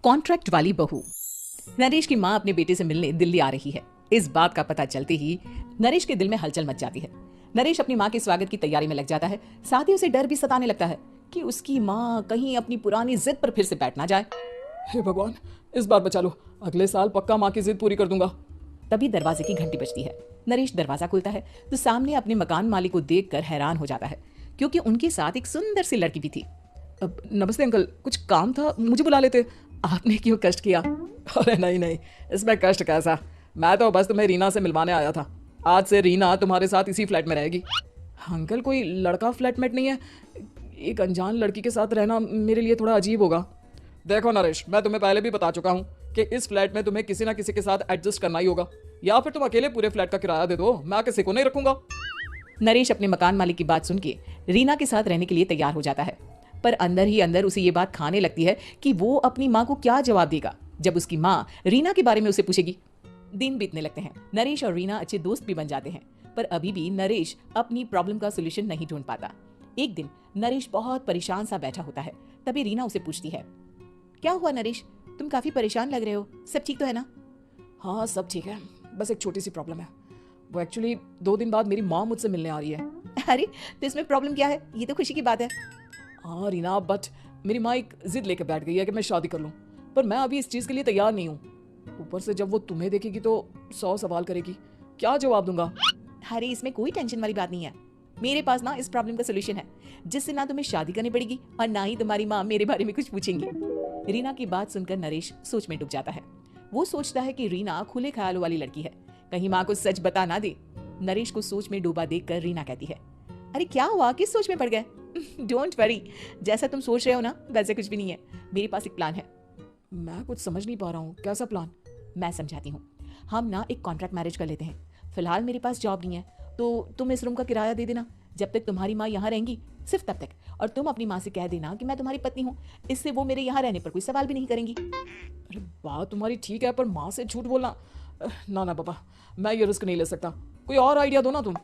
Contract वाली बहू। नरेश की माँ अपने बेटे से मिलने दिल्ली आ रही है। इस बात का पता चलते ही नरेश के दिल में हलचल मच जाती है। नरेश अपनी माँ के स्वागत की तैयारी में लग जाता है। साथ ही उसे डर भी सताने लगता है कि उसकी माँ कहीं अपनी पुरानी जिद पर फिर से बैठ ना जाए। हे भगवान, इस बार बचा लो, अगले साल पक्का माँ की जिद पूरी कर दूंगा। तभी दरवाजे की घंटी बजती है। नरेश दरवाजा खोलता है तो सामने अपने मकान मालिक को देखकर हैरान हो जाता है, क्योंकि उनके साथ एक सुंदर सी लड़की भी थी। नमस्ते अंकल, कुछ काम था, मुझे बुला लेते, आपने क्यों कष्ट किया? अरे नहीं नहीं, इसमें कष्ट कैसा, मैं तो बस तुम्हें रीना से मिलवाने आया था। आज से रीना तुम्हारे साथ इसी फ्लैट में रहेगी। अंकल, कोई लड़का फ्लैटमेट नहीं है? एक अनजान लड़की के साथ रहना मेरे लिए थोड़ा अजीब होगा। देखो नरेश, मैं तुम्हें पहले भी बता चुका हूँ कि इस फ्लैट में तुम्हें किसी ना किसी के साथ एडजस्ट करना ही होगा, या फिर तुम अकेले पूरे फ्लैट का किराया दे दो, मैं किसी को नहीं रखूंगा। नरेश अपने मकान मालिक की बात सुन के रीना के साथ रहने के लिए तैयार हो जाता है, पर अंदर ही अंदर उसे ये बात खाने लगती है कि वो अपनी माँ को क्या जवाब देगा जब उसकी माँ रीना के बारे में उसे पूछेगी। दिन बीतने लगते हैं। नरेश और रीना अच्छे दोस्त भी बन जाते हैं, पर अभी भी नरेश अपनी प्रॉब्लम का सोल्यूशन नहीं ढूंढ पाता। एक दिन नरेश बहुत परेशान सा बैठा होता है। तभी रीना उसे पूछती है, क्या हुआ नरेश, तुम काफी परेशान लग रहे हो, सब ठीक तो है ना? हाँ सब ठीक है, बस एक छोटी सी प्रॉब्लम है। वो एक्चुअली 2 दिन बाद मेरी माँ मुझसे मिलने आ रही है। अरे तो इसमें प्रॉब्लम क्या है, ये तो खुशी की बात है। हाँ रीना, बट मेरी माँ एक जिद लेकर बैठ गई है कि मैं शादी कर लूँ, पर मैं अभी इस चीज़ के लिए तैयार नहीं हूँ। ऊपर से जब वो तुम्हें देखेगी तो 100 सवाल करेगी, क्या जवाब दूंगा? अरे इसमें कोई टेंशन वाली बात नहीं है, मेरे पास ना इस प्रॉब्लम का सोल्यूशन है, जिससे ना तुम्हें शादी करनी पड़ेगी और ना ही तुम्हारी माँ मेरे बारे में कुछ पूछेंगी। रीना की बात सुनकर नरेश सोच में डूब जाता है। वो सोचता है कि रीना खुले ख्यालों वाली लड़की है, कहीं माँ को सच बता ना दे। नरेश को सोच में डूबा देखकर रीना कहती है, अरे क्या हुआ, किस सोच में पड़ गए? डोंट वरी, जैसा तुम सोच रहे हो ना वैसे कुछ भी नहीं है, मेरे पास एक प्लान है। मैं कुछ समझ नहीं पा रहा हूँ, कैसा प्लान? मैं समझाती हूँ। हम ना एक कॉन्ट्रैक्ट मैरिज कर लेते हैं। फिलहाल मेरे पास जॉब नहीं है, तो तुम इस रूम का किराया दे देना जब तक तुम्हारी माँ यहाँ रहेंगी, सिर्फ तब तक। और तुम अपनी माँ से कह देना कि मैं तुम्हारी पत्नी हूँ, इससे वो मेरे यहाँ रहने पर कोई सवाल भी नहीं करेंगी। अरे बात तुम्हारी ठीक है, पर माँ से झूठ बोलना, ना ना पापा, मैं ये रिस्क नहीं ले सकता, कोई और आइडिया दो ना तुम।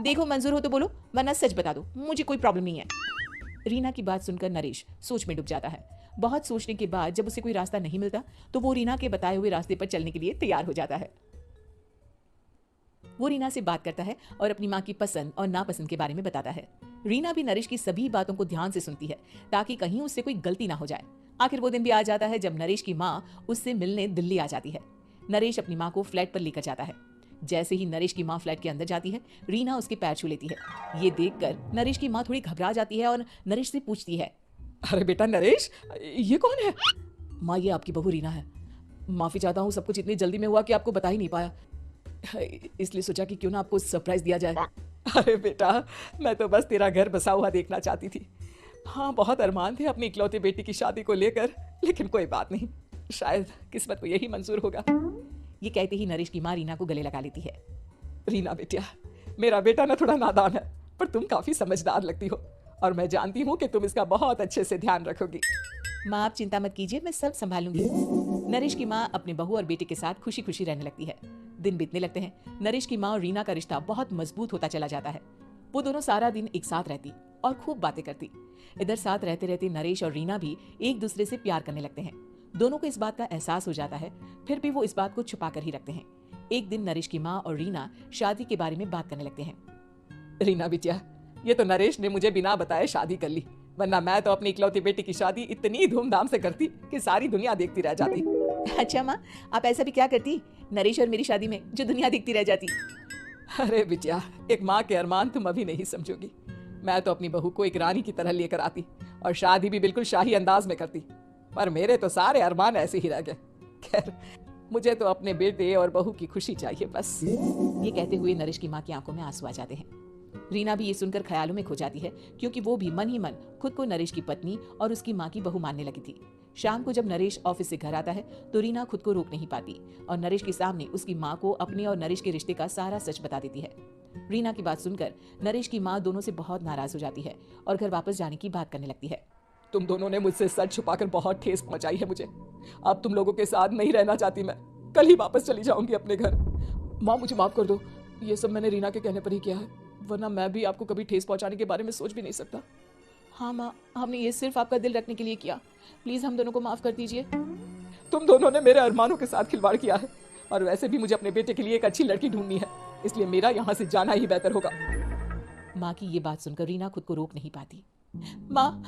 देखो मंजूर हो तो बोलो, वरना सच बता दो, मुझे कोई प्रॉब्लम नहीं है। रीना की बात सुनकर नरेश सोच में डूब जाता है। बहुत सोचने के बाद जब उसे कोई रास्ता नहीं मिलता तो वो रीना के बताए हुए रास्ते पर चलने के लिए तैयार हो जाता है। वो रीना से बात करता है और अपनी माँ की पसंद और नापसंद के बारे में बताता है। रीना भी नरेश की सभी बातों को ध्यान से सुनती है, ताकि कहीं उससे कोई गलती ना हो जाए। आखिर वो दिन भी आ जाता है जब नरेश की माँ उससे मिलने दिल्ली आ जाती है। नरेश अपनी माँ को फ्लैट पर लेकर जाता है। जैसे ही नरेश की माँ फ्लैट के अंदर जाती है, रीना उसके पैर छू लेती है। ये देखकर नरेश की माँ थोड़ी घबरा जाती है और नरेश से पूछती है, अरे बेटा नरेश, ये कौन है? माँ, ये आपकी बहू रीना है। माफ़ी चाहता हूँ, सब कुछ इतनी जल्दी में हुआ कि आपको बता ही नहीं पाया, इसलिए सोचा कि क्यों ना आपको सरप्राइज दिया जाए। अरे बेटा, मैं तो बस तेरा घर बसा हुआ देखना चाहती थी। हाँ, बहुत अरमान थे अपनी इकलौती बेटी की शादी को लेकर, लेकिन कोई बात नहीं, शायद किस्मत को यही मंजूर होगा। ये कहते ही नरेश की माँ रीना को गले लगा लेती है। रीना बेटिया, मेरा बेटा ना थोड़ा नादान है, पर तुम काफ़ी समझदार लगती हो, और मैं जानती हूँ कि तुम इसका बहुत अच्छे से ध्यान रखोगी। माँ आप चिंता मत कीजिए, मैं सब संभालूंगी। नरेश की माँ अपने बहू और बेटे के साथ खुशी खुशी रहने लगती है। दिन बीतने लगते हैं। नरेश की माँ और रीना का रिश्ता बहुत मजबूत होता चला जाता है। वो दोनों सारा दिन एक साथ रहती और खूब बातें करती। इधर साथ रहते रहते नरेश और रीना भी एक दूसरे से प्यार करने लगते हैं। दोनों को इस बात का एहसास हो जाता है, फिर भी वो इस बात को छुपा कर ही रखते हैं। एक दिन नरेश की माँ और रीना शादी के बारे में बात करने लगते हैं। रीना बिटिया, ये तो नरेश ने मुझे बिना बताए शादी कर ली, वरना मैं तो अपनी इकलौती बेटी की शादी इतनी धूमधाम से करती कि सारी दुनिया देखती रह जाती। अच्छा माँ, आप ऐसा भी क्या करती नरेश और मेरी शादी में जो दुनिया देखती रह जाती? अरे बिटिया, एक माँ के अरमान तुम अभी नहीं समझोगी। मैं तो अपनी बहू को एक रानी की तरह लेकर आती और शादी भी बिल्कुल शाही अंदाज में करती, पर मेरे तो सारे अरमान ऐसे ही रह गए। खैर, मुझे तो अपने बेटे और बहू की खुशी चाहिए बस। ये कहते हुए नरेश की माँ की आंखों में आंसू आ जाते हैं। रीना भी ये सुनकर ख्यालों में खो जाती है, क्योंकि वो भी मन ही मन खुद को नरेश की पत्नी और उसकी माँ की बहू मानने लगी थी। शाम को जब नरेश ऑफिस से घर आता है तो रीना खुद को रोक नहीं पाती और नरेश के सामने उसकी माँ को अपने और नरेश के रिश्ते का सारा सच बता देती है। रीना की बात सुनकर नरेश की माँ दोनों से बहुत नाराज हो जाती है और घर वापस जाने की बात करने लगती है। तुम दोनों ने मुझसे सच छुपाकर बहुत ठेस पहुंचाई है मुझे। अब तुम लोगों के साथ नहीं रहना चाहती मैं, कल ही वापस चली जाऊंगी अपने घर। माँ, मुझे माफ कर दो, ये सब मैंने रीना के कहने पर ही किया है, वरना मैं भी आपको कभी ठेस पहुंचाने के बारे में सोच भी नहीं सकता। हाँ माँ, हमने ये सिर्फ आपका दिल रखने के लिए किया। प्लीज़ हम दोनों को माफ़ कर दीजिए। तुम दोनों ने मेरे अरमानों के साथ खिलवाड़ किया है, और वैसे भी मुझे अपने बेटे के लिए एक अच्छी लड़की ढूंढनी है, इसलिए मेरा यहाँ से जाना ही बेहतर होगा। माँ की ये बात सुनकर रीना खुद को रोक नहीं पाती। माँ,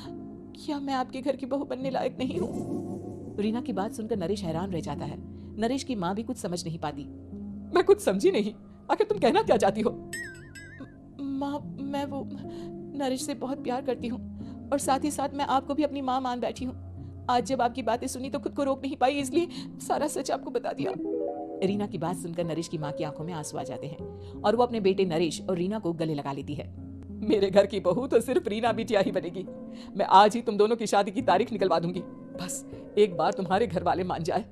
क्या मैं आपके घर की बहू बनने लायक नहीं हूँ? रीना की बात सुनकर नरेश हैरान रह जाता है। नरेश की माँ भी कुछ समझ नहीं पाती। मैं कुछ समझी नहीं, आखिर तुम कहना क्या चाहती हो? माँ, मैं वो नरेश से बहुत प्यार करती हूँ, और साथ ही साथ मैं आपको भी अपनी माँ मान बैठी हूँ। आज जब आपकी बातें सुनी तो खुद को रोक नहीं पाई, इसलिए सारा सच आपको बता दिया। रीना की बात सुनकर नरेश की माँ की आंखों में आंसू आ जाते हैं और वो अपने बेटे नरेश और रीना को गले लगा लेती है। मेरे घर की बहू तो सिर्फ रीना बिटिया ही बनेगी। मैं आज ही तुम दोनों की शादी की तारीख निकलवा दूंगी, बस एक बार तुम्हारे घर वाले मान जाए।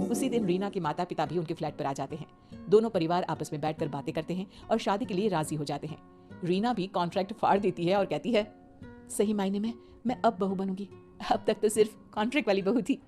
उसी दिन रीना के माता पिता भी उनके फ्लैट पर आ जाते हैं। दोनों परिवार आपस में बैठकर बातें करते हैं और शादी के लिए राजी हो जाते हैं। रीना भी कॉन्ट्रैक्ट फाड़ देती है और कहती है, सही मायने में मैं अब बहू बनूंगी। अब तक तो सिर्फ कॉन्ट्रैक्ट वाली बहू थी।